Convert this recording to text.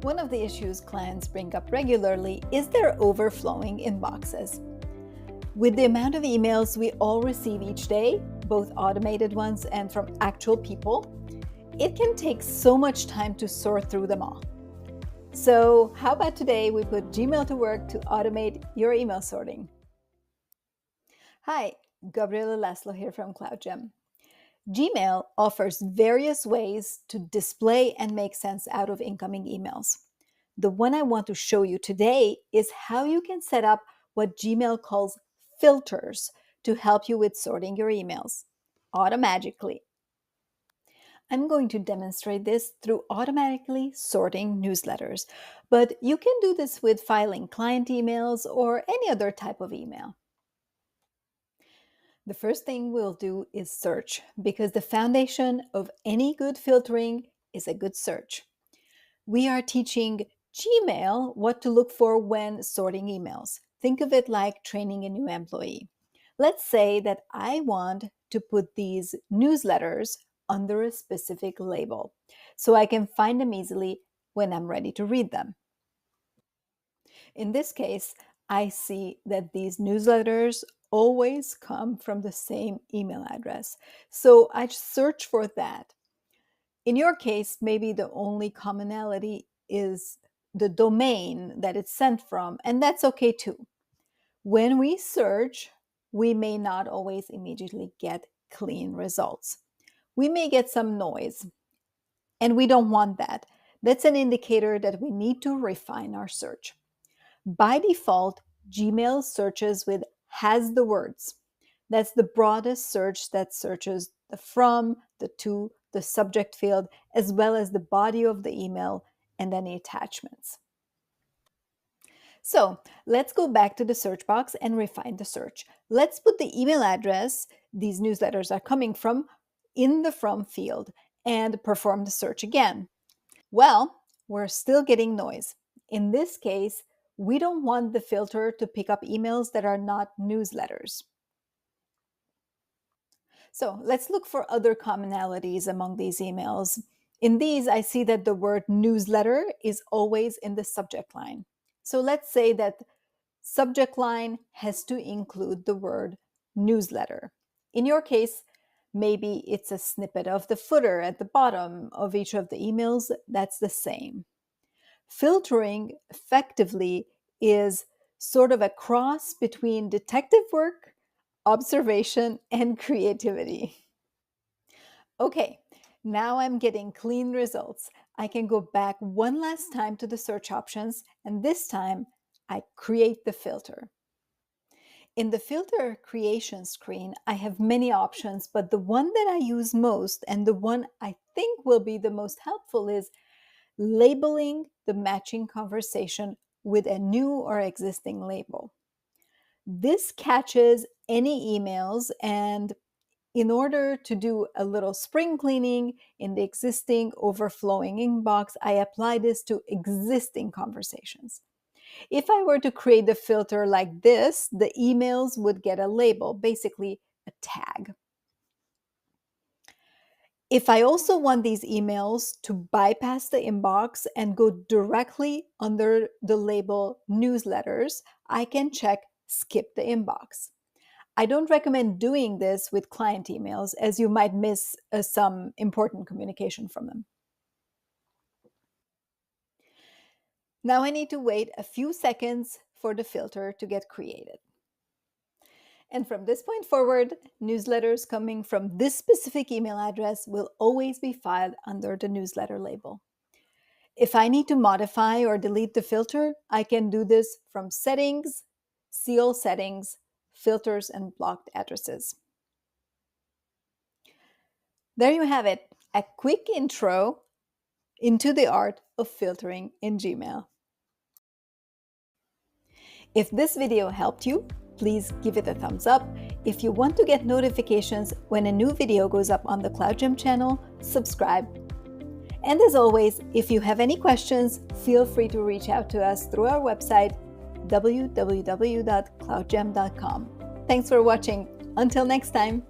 One of the issues clients bring up regularly is their overflowing inboxes. With the amount of emails we all receive each day, both automated ones and from actual people, it can take so much time to sort through them all. So how about today we put Gmail to work to automate your email sorting? Hi, Gabriela Laszlo here from KloudGem. Gmail offers various ways to display and make sense out of incoming emails. The one I want to show you today is how you can set up what Gmail calls filters to help you with sorting your emails automagically. I'm going to demonstrate this through automatically sorting newsletters, but you can do this with filing client emails or any other type of email. The first thing we'll do is search, because the foundation of any good filtering is a good search. We are teaching Gmail what to look for when sorting emails. Think of it like training a new employee. Let's say that I want to put these newsletters under a specific label so I can find them easily when I'm ready to read them. In this case, I see that these newsletters always come from the same email address. So I search for that. In your case, maybe the only commonality is the domain that it's sent from, and that's okay too. When we search, we may not always immediately get clean results. We may get some noise, and we don't want that. That's an indicator that we need to refine our search. By default, Gmail searches with has the words. That's the broadest search that searches the from, the to, the subject field, as well as the body of the email and any attachments. So let's go back to the search box and refine the search. Let's put the email address these newsletters are coming from in the from field and perform the search again. Well, we're still getting noise. In this case, we don't want the filter to pick up emails that are not newsletters. So let's look for other commonalities among these emails. In these, I see that the word newsletter is always in the subject line. So let's say that subject line has to include the word newsletter. In your case, maybe it's a snippet of the footer at the bottom of each of the emails that's the same. Filtering effectively is sort of a cross between detective work, observation, and creativity. Okay, now I'm getting clean results. I can go back one last time to the search options, and this time I create the filter. In the filter creation screen, I have many options, but the one that I use most and the one I think will be the most helpful is labeling the matching conversation with a new or existing label. This catches any emails, and in order to do a little spring cleaning in the existing overflowing inbox, I apply this to existing conversations. If I were to create the filter like this, the emails would get a label, basically a tag. If I also want these emails to bypass the inbox and go directly under the label newsletters, I can check skip the inbox. I don't recommend doing this with client emails, as you might miss some important communication from them. Now I need to wait a few seconds for the filter to get created. And from this point forward, newsletters coming from this specific email address will always be filed under the newsletter label. If I need to modify or delete the filter, I can do this from Settings, Seal Settings, Filters, and Blocked Addresses. There you have it, a quick intro into the art of filtering in Gmail. If this video helped you, please give it a thumbs up. If you want to get notifications when a new video goes up on the KloudGem channel, subscribe. And as always, if you have any questions, feel free to reach out to us through our website, www.cloudgem.com. Thanks for watching. Until next time.